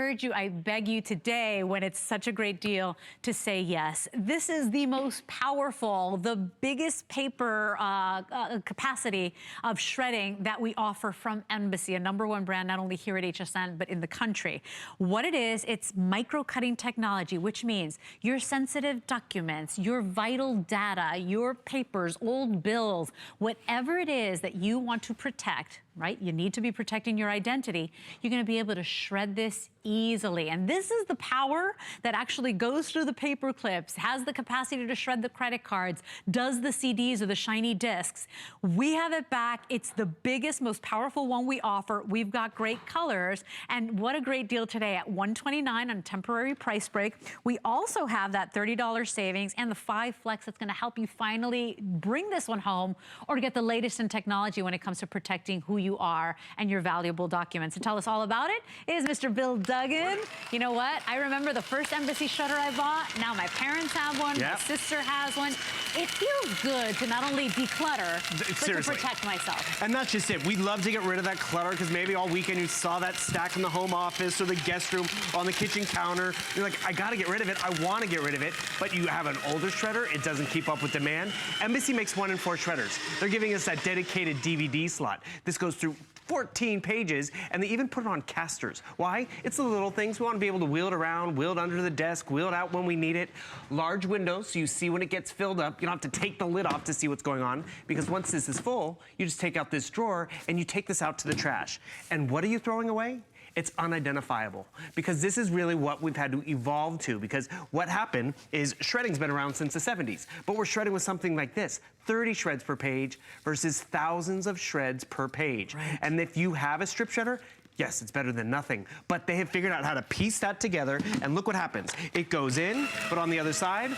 urge you, I beg you today, when it's such a great deal, to say yes. This is the most powerful, the biggest paper capacity of shredding that we offer from Embassy, a #1 brand, not only here at HSN, but in the country. What it is, it's micro-cutting technology, which means your sensitive documents, your vital data, your papers, old bills, whatever it is that you want to protect, right? You need to be protecting your identity. You're gonna be able to shred this easily. And this is the power that actually goes through the paper clips, has the capacity to shred the credit cards, does the CDs or the shiny discs. We have it back. It's the biggest, most powerful one we offer. We've got great colors. And what a great deal today at $129 on a temporary price break. We also have that $30 savings and the 5 Flex that's gonna help you finally bring this one home or get the latest in technology when it comes to protecting who you are and your valuable documents. To tell us all about it is Mr. Bill Duggan. You know what? I remember the first Embassy shredder I bought. Now my parents have one. Yep. My sister has one. It feels good to not only declutter, but to protect myself. And that's just it. We'd love to get rid of that clutter because maybe all weekend you saw that stack in the home office or the guest room on the kitchen counter. You're like, I gotta get rid of it. I wanna get rid of it. But you have an older shredder. It doesn't keep up with demand. Embassy makes 1 in 4 shredders. They're giving us that dedicated DVD slot. This goes through 14 pages, and they even put it on casters. Why? It's the little things. We want to be able to wheel it around, wheel it under the desk, wheel it out when we need it. Large windows, so you see when it gets filled up. You don't have to take the lid off to see what's going on, because once this is full, you just take out this drawer, and you take this out to the trash. And what are you throwing away? It's unidentifiable, because this is really what we've had to evolve to, because what happened is shredding's been around since the 70s, but we're shredding with something like this, 30 shreds per page versus thousands of shreds per page. Right. And if you have a strip shredder, yes, it's better than nothing, but they have figured out how to piece that together, and look what happens. It goes in, but on the other side,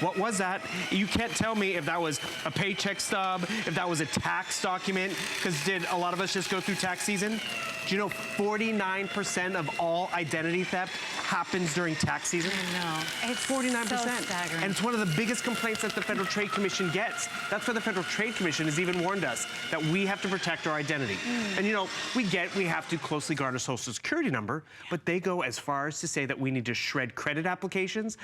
what was that? You can't tell me if that was a paycheck stub, if that was a tax document, because did a lot of us just go through tax season? Do you know 49% of all identity theft happens during tax season? I know. It's 49%. So staggering. And it's one of the biggest complaints that the Federal Trade Commission gets. That's why the Federal Trade Commission has even warned us that we have to protect our identity. And you know, we have to closely guard our social security number, but they go as far as to say that we need to shred credit applications.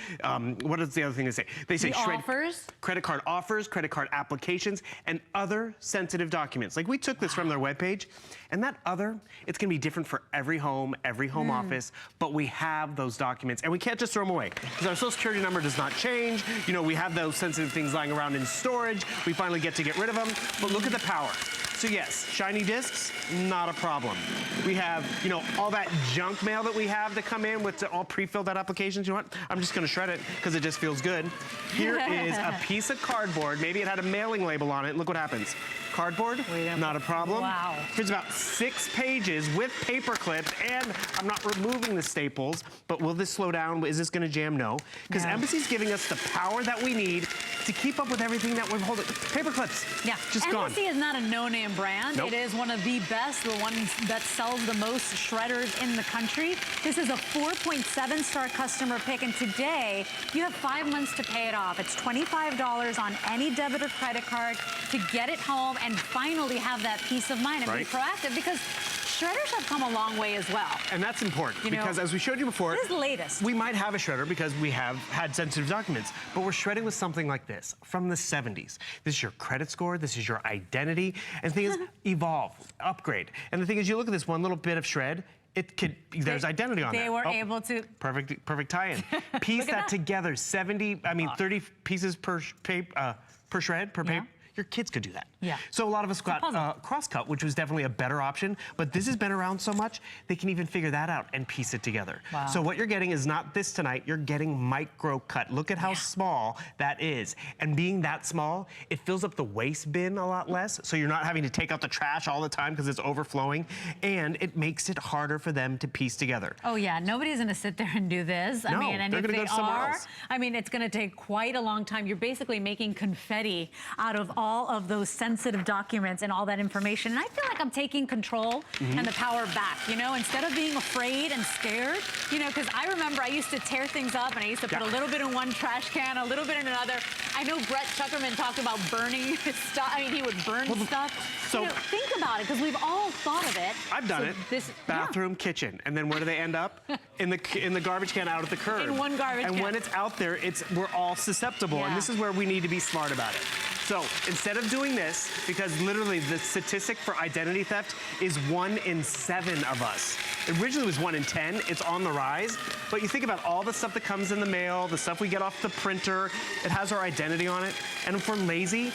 What is the other thing they say? They say shred offers? Credit card offers, credit card applications, and other sensitive documents. Like we took this from their webpage, and that other, it's gonna be different for every home office, but we have those documents, and we can't just throw them away, because our social security number does not change. You know, we have those sensitive things lying around in storage. We finally get to get rid of them, but look at the power. So yes, shiny discs, not a problem. We have, you know, all that junk mail that we have to come in with all pre-filled out applications. You know what? I'm just gonna shred it because it just feels good. Here is a piece of cardboard. Maybe it had a mailing label on it. Look what happens. Cardboard, not a problem. Wow. Here's about 6 pages with paper clips, and I'm not removing the staples, but will this slow down? Is this gonna jam? No. Because Embassy's giving us the power that we need to keep up with everything that we're holding. Paper clips, just gone. Embassy is not a no-name brand. Nope. It is one of the best, the one that sells the most shredders in the country. This is a 4.7-star customer pick, and today you have 5 months to pay it off. It's $25 on any debit or credit card to get it home and finally have that peace of mind and be proactive, because shredders have come a long way as well. And that's important, because as we showed you before, this is the latest. We might have a shredder because we have had sensitive documents, but we're shredding with something like this from the 70s. This is your credit score, this is your identity, and the thing is, evolve, upgrade. And the thing is, you look at this one little bit of shred, it could, there's identity on there. They were able to. Perfect tie-in. Piece that together, 30 pieces per shred, per paper. Your kids could do that. So a lot of us got cross-cut, which was definitely a better option, but this has been around so much, they can even figure that out and piece it together. So what you're getting is not this tonight, you're getting micro cut. Look at how small that is. And being that small, it fills up the waste bin a lot less, so you're not having to take out the trash all the time because it's overflowing, and it makes it harder for them to piece together. Oh yeah, nobody's gonna sit there and do this. I mean, and if they are, I mean, it's gonna take quite a long time. You're basically making confetti out of all of those sensitive sensitive documents and all that information. And I feel like I'm taking control and the power back, you know, instead of being afraid and scared, you know, because I remember I used to tear things up and I used to put a little bit in one trash can, a little bit in another. I know Brett Chuckerman talked about burning stuff. I mean, he would burn stuff. So you know, think about it, because we've all thought of it. I've done it. Bathroom, kitchen, and then where do they end up? in the garbage can out at the curb. In one garbage can. And when it's out there, we're all susceptible, and this is where we need to be smart about it. So instead of doing this, because literally the statistic for identity theft is 1 in 7 of us. It originally was 1 in 10. It's on the rise. But you think about all the stuff that comes in the mail, the stuff we get off the printer, it has our identity on it. And if we're lazy,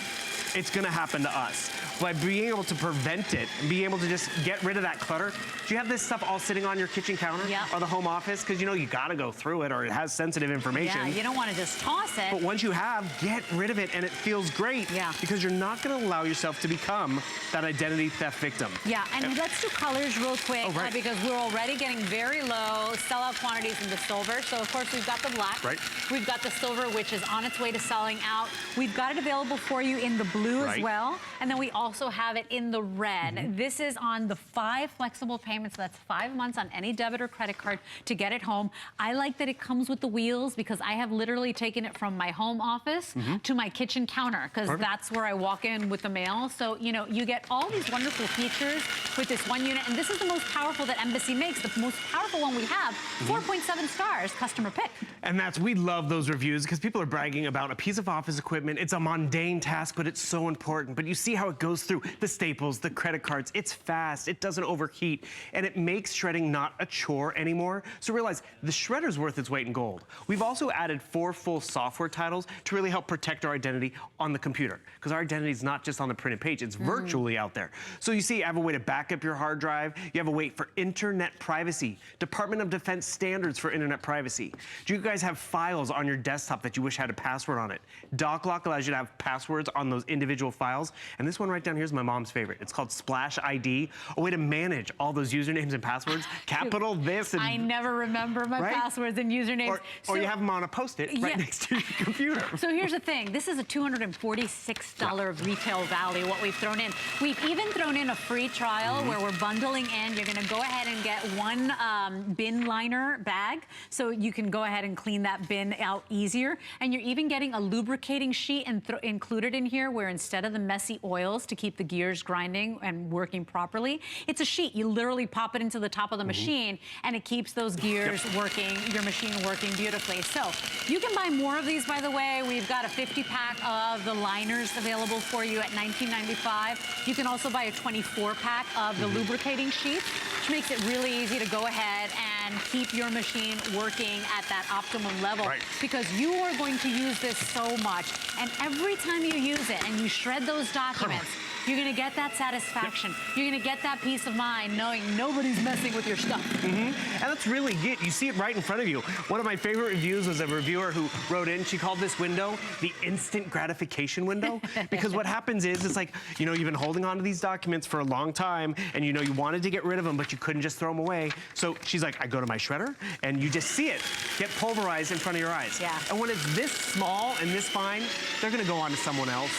it's gonna happen to us. By being able to prevent it and being able to just get rid of that clutter, do you have this stuff all sitting on your kitchen counter or the home office? Because you know you gotta go through it or it has sensitive information. Yeah, you don't wanna just toss it. But once you have, get rid of it and it feels great because you're not gonna allow yourself to become that identity theft victim. Yeah, and let's do colors real quick because we're already getting very low sellout quantities in the silver. So of course we've got the black. We've got the silver, which is on its way to selling out. We've got it available for you in the blue as well. And then we also have it in the red. This is on the 5 flexible payments. So that's 5 months on any debit or credit card to get it home. I like that it comes with the wheels because I have literally taken it from my home office to my kitchen counter because that's where I walk in with the mail. So, you know, you get all these wonderful features with this one unit. And this is the most powerful that Embassy makes. The most powerful one we have, 4.7 stars, customer pick. And we love those reviews because people are bragging about a piece of office equipment. It's a mundane task, but it's so important. But you see how it goes through the staples, the credit cards. It's fast, it doesn't overheat, and it makes shredding not a chore anymore. So realize the shredder's worth its weight in gold. We've also added 4 full software titles to really help protect our identity on the computer, because our identity is not just on the printed page, it's virtually out there. So you see, you have a way to back up your hard drive, you have a way for internet privacy, Department of Defense standards for internet privacy. Do you guys have files on your desktop that you wish had a password on it? DocLock allows you to have passwords on those individual files, and this one right down here is my mom's favorite. It's called Splash ID, a way to manage all those usernames and passwords. Capital this and... I never remember my passwords and usernames. Or you have them on a Post-it right next to your computer. So here's the thing. This is a $246 retail value, what we've thrown in. We've even thrown in a free trial where we're bundling in. You're gonna go ahead and get one bin liner bag, so you can go ahead and clean that bin out easier. And you're even getting a lubricating sheet included in here where instead of the messy oils to keep the gears grinding and working properly, it's a sheet. You literally pop it into the top of the machine and it keeps those gears working, your machine working beautifully. So you can buy more of these, by the way. We've got a 50-pack of the liners available for you at $19.95. You can also buy a 24-pack of the lubricating sheets, which makes it really easy to go ahead and keep your machine working at that optimum level because you are going to use this so much. And every time you use it and you shred those documents, you're gonna get that satisfaction. You're gonna get that peace of mind knowing nobody's messing with your stuff. And that's really it. You see it right in front of you. One of my favorite reviews was a reviewer who wrote in, she called this window the instant gratification window. Because what happens is, it's like, you know, you've been holding on to these documents for a long time and you know you wanted to get rid of them, but you couldn't just throw them away. So she's like, I go to my shredder and you just see it get pulverized in front of your eyes. And when it's this small and this fine, they're gonna go on to someone else.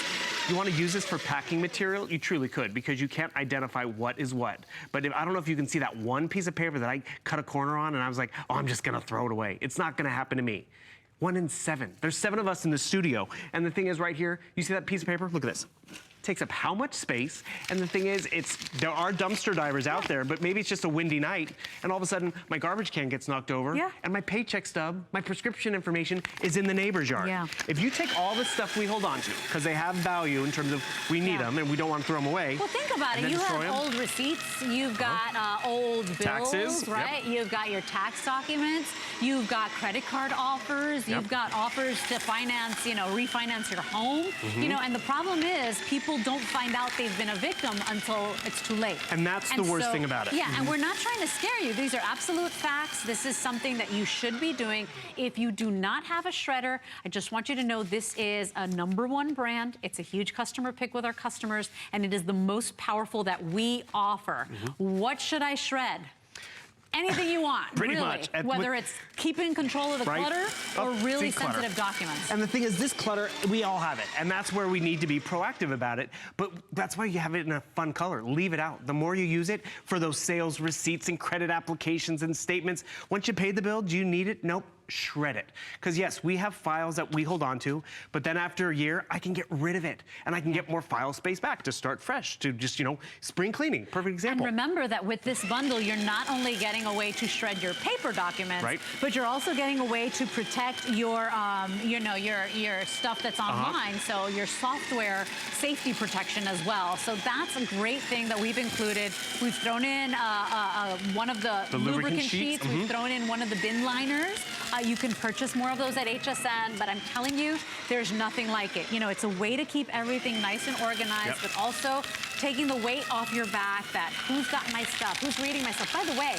You want to use this for packing material? You truly could, because you can't identify what is what. But I don't know if you can see that one piece of paper that I cut a corner on and I was like, oh, I'm just going to throw it away. It's not going to happen to me. 1 in 7. There's 7 of us in the studio. And the thing is right here, you see that piece of paper? Look at this. Takes up how much space, and the thing is, there are dumpster divers out there, but maybe it's just a windy night, and all of a sudden, my garbage can gets knocked over, and my paycheck stub, my prescription information is in the neighbor's yard. If you take all the stuff we hold on to, because they have value in terms of we need them, and we don't want to throw them away. Well, think about it. You have old receipts, you've got old bills, taxes, right? You've got your tax documents, you've got credit card offers, you've got offers to finance, you know, refinance your home, you know, and the problem is, people don't find out they've been a victim until it's too late. And that's the worst thing about it. Yeah, and we're not trying to scare you. These are absolute facts. This is something that you should be doing. If you do not have a shredder, I just want you to know this is a #1 brand. It's a huge customer pick with our customers, and it is the most powerful that we offer. What should I shred? anything you want, Pretty really. much. Whether it's keeping control of the clutter or really sensitive documents. And the thing is, this clutter, we all have it. And that's where we need to be proactive about it. But that's why you have it in a fun color. Leave it out. The more you use it for those sales receipts and credit applications and statements, once you pay the bill, do you need it? Nope. Shred it. Because yes, we have files that we hold on to, but then after a year, I can get rid of it and I can get more file space back to start fresh, to just, you know, spring cleaning. Perfect example. And remember that with this bundle, you're not only getting a way to shred your paper documents, but you're also getting a way to protect your, you know, your stuff that's online. So your software safety protection as well. So that's a great thing that we've included. We've thrown in one of the lubricant sheets. We've thrown in one of the bin liners. You can purchase more of those at HSN, but I'm telling you, there's nothing like it. You know, it's a way to keep everything nice and organized, but also taking the weight off your back that who's got my stuff, who's reading my stuff. By the way,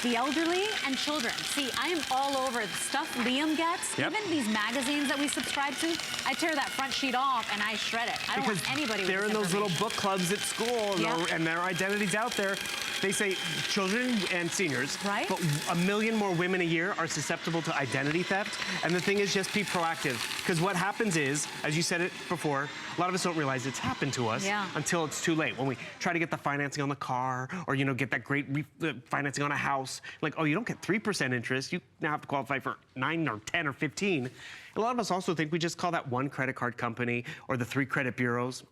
the elderly and children. See, I am all over the stuff Liam gets. Even these magazines that we subscribe to, I tear that front sheet off and I shred it. I don't want anybody with this they're in those little book clubs at school and their identity's out there. They say children and seniors, but 1 million more women a year are susceptible to identity theft. And the thing is, just be proactive. Because what happens is, as you said it before, a lot of us don't realize it's happened to us until it's too late. When we try to get the financing on the car or, you know, get that great financing on a house, like, oh, you don't get 3% interest. You now have to qualify for 9 or 10 or 15. A lot of us also think we just call that one credit card company or the 3 credit bureaus.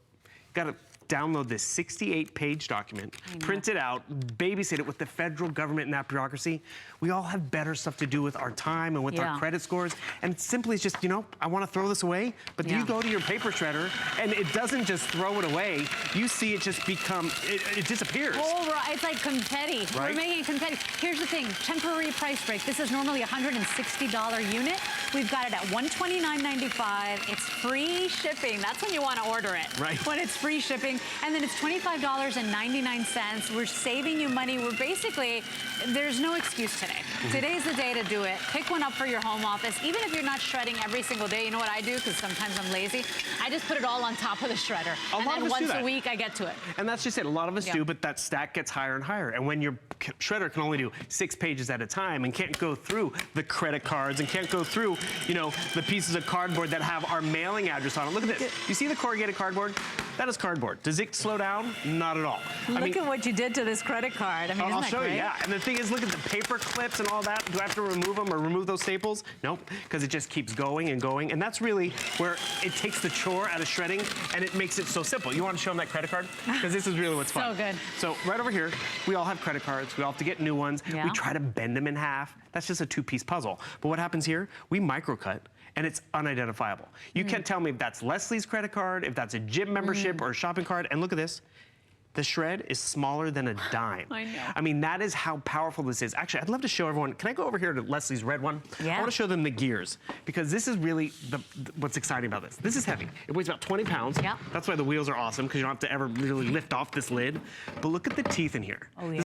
Got to download this 68-page document, print it out, babysit it with the federal government and that bureaucracy. We all have better stuff to do with our time and with our credit scores. And simply it's just, you know, I want to throw this away, but you go to your paper shredder and it doesn't just throw it away. You see it just become, it disappears. Oh, it's like confetti. We're making confetti. Here's the thing, temporary price break. This is normally a $160 unit. We've got it at $129.95. It's free shipping. That's when you want to order it. When it's free shipping. And then it's $25.99. We're saving you money. We're basically, there's no excuse today. Today's the day to do it. Pick one up for your home office. Even if you're not shredding every single day, you know what I do? Because sometimes I'm lazy. I just put it all on top of the shredder. And then once a week, I get to it. And that's just it. A lot of us do, but that stack gets higher and higher. And when your shredder can only do 6 pages at a time and can't go through the credit cards and can't go through, you know, the pieces of cardboard that have our mailing address on it. Look at this. You see the corrugated cardboard? That is cardboard. Does it slow down? Not at all. Look at what you did to this credit card. I mean, I'll show you, And the thing is, look at the paper clips and all that. Do I have to remove them or remove those staples? Nope, because it just keeps going and going. And that's really where it takes the chore out of shredding and it makes it so simple. You want to show them that credit card? Because this is really what's fun. So good. So right over here, we all have credit cards. We all have to get new ones. We try to bend them in half. That's just a 2-piece puzzle. But what happens here? We microcut. And it's unidentifiable. You can't tell me if that's Leslie's credit card, if that's a gym membership or a shopping card. And look at this. The shred is smaller than a dime. I know. I mean, that is how powerful this is. Actually, I'd love to show everyone. Can I go over here to Leslie's red one? I want to show them the gears because this is really what's exciting about this. This is heavy. It weighs about 20 pounds. That's why the wheels are awesome because you don't have to ever really lift off this lid. But look at the teeth in here.